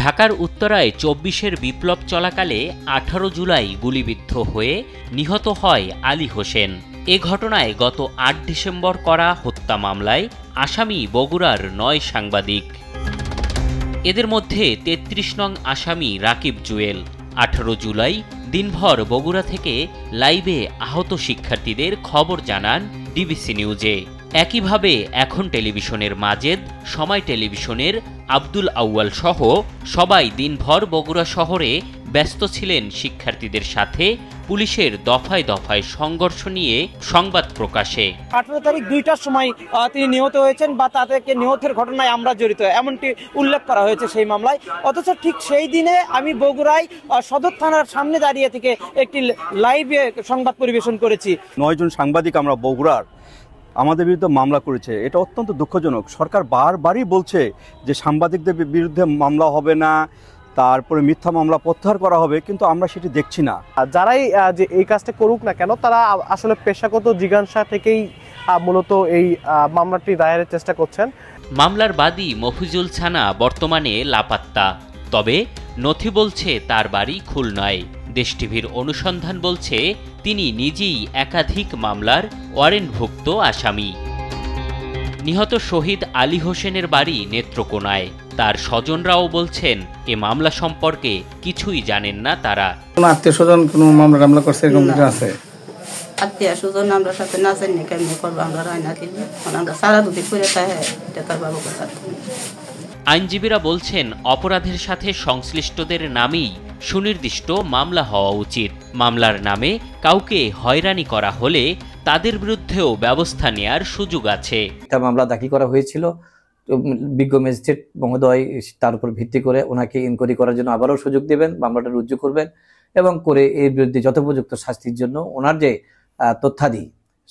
ঢাকার উত্তরায় ২৪-এর বিপ্লব চলাকালে ১৮ জুলাই গুলিবিদ্ধ হয়ে নিহত হয় আলী হোসেন। এ ঘটনায় গত ৮ ডিসেম্বর করা হত্যা মামলায় আসামি বগুড়ার ৯ সাংবাদিক। এদের মধ্যে ৩৩ নং আসামি রাকিব জুয়েল। ১৮ জুলাই দিনভর বগুড়া থেকে লাইভে আহত শিক্ষার্থীদের খবর জানান ডিবিসি নিউজে। একইভাবে এখন টেলিভিশনের মাজেদ, সময় টেলিভিশনের আব্দুল আউয়াল সহ সবাই দিনভর বগুড়া শহরে ব্যস্ত ছিলেন শিক্ষার্থীদের সাথে পুলিশের দফায় দফায় সংঘর্ষ নিয়ে সংবাদ প্রকাশে। ১৮ তারিখ ২টার সময় তিনি নিহত হয়েছেন বা তাদেরকে নিহতের ঘটনায় আমরা জড়িত এমনটি উল্লেখ করা হয়েছে সেই মামলায়। অথচ ঠিক সেই দিনে আমি বগুড়ায় সদর থানার সামনে দাঁড়িয়ে থেকে একটি লাইভে সংবাদ পরিবেশন করেছি। ৯ জন সাংবাদিক আমরা বগুড়ার আমাদের বিরুদ্ধে মামলা করেছে। এটা অত্যন্ত দুঃখজনক। সরকার বারবারই বলছে যে সাংবাদিকদের বিরুদ্ধে মামলা হবে না, তারপরে মিথ্যা মামলা প্রত্যাহার করা হবে, কিন্তু আমরা সেটি দেখছি না। যারাই যে এই কাজটা করুক না কেন, তারা আসলে পেশাগত জিজ্ঞাসা থেকেই মূলত এই মামলাটি দায়েরের চেষ্টা করছেন। মামলার বাদী মফিজুল ছানা বর্তমানে লাপাত্তা, তবে নথি বলছে তার বাড়ি খুলনায়। দেশ টিভির অনুসন্ধান বলছে তিনি নিজেই একাধিক মামলার ওয়ারেন্টভুক্ত আসামি। নিহত শহীদ আলী হোসেনের বাড়ি নেত্রকোনায়। তার স্বজনরাও বলছেন এ মামলা সম্পর্কে কিছুই জানেন না তারা। কোনো আত্মীয়-স্বজন কোনো মামলা করছে এরকম কিছু আছে? আত্মীয়-স্বজন আমরা সাথে না জানি কেমনি করবো, আমরা রায়না দিই আমরা সারা দুটি করে তাই এটা তার বাবু কথা। আইনজীবীরা বলছেন অপরাধের সাথে সংশ্লিষ্টদের নামেই সুনির্দিষ্ট মামলা হওয়া উচিত। মামলার নামে কাউকে হয়রানি করা হলে তাদের বিরুদ্ধেও ব্যবস্থা নেয়ার সুযোগ আছে। মামলা দাখিল করা হয়েছিল, বিজ্ঞ ম্যাজিস্ট্রেট মহোদয় তার উপর ভিত্তি করে ওনাকে ইনকোয়ারি করার জন্য আবারও সুযোগ দেবেন, মামলাটা রুজু করবেন এবং করে এর বিরুদ্ধে যথোপযুক্ত শাস্তির জন্য ওনার যে তথ্যাদি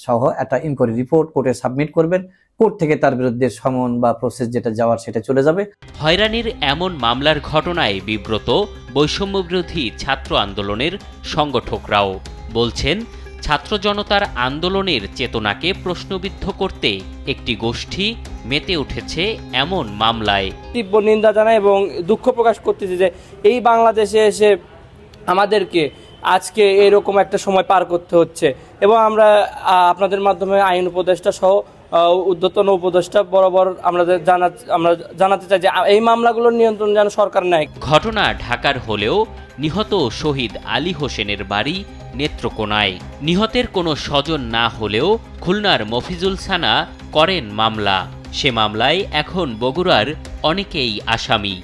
সহ একটা ইনকোয়ারি রিপোর্ট কোর্টে সাবমিট করবেন। কোর্ট থেকে তার বিরুদ্ধে সমন বা প্রসেস যেটা যাওয়ার সেটা চলে যাবে। হয়রানির এমন মামলার ঘটনায় বিব্রত বৈষম্যবিরোধী ছাত্র আন্দোলনের সংগঠকরাও বলছেন, ছাত্র জনতার আন্দোলনের চেতনাকে প্রশ্নবিদ্ধ করতে একটি গোষ্ঠী মেতে উঠেছে এমন মামলায়। তীব্র নিন্দা জানাই এবং দুঃখ প্রকাশ করতেছি যে এই বাংলাদেশে এসে আমাদেরকে আজকে এরকম একটা সময় পার করতে হচ্ছে এবং আমরা আপনাদের মাধ্যমে আইন উপদেষ্টা সহ ঊর্ধ্বতন উপদেষ্টা বরাবর আমরা জানাতে চাই যে এই মামলাগুলোর নিয়ন্ত্রণ যেন সরকার নেয়। ঘটনা ঢাকার হলেও নিহত শহীদ আলী হোসেনের বাড়ি নেত্রকোনায়। নিহতের কোনো স্বজন না হলেও খুলনার মফিজুল ছানা করেন মামলা। সে মামলায় এখন বগুড়ার অনেকেই আসামি।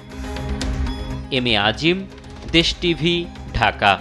এম এ আজিম, দেশ টিভি, ঢাকা।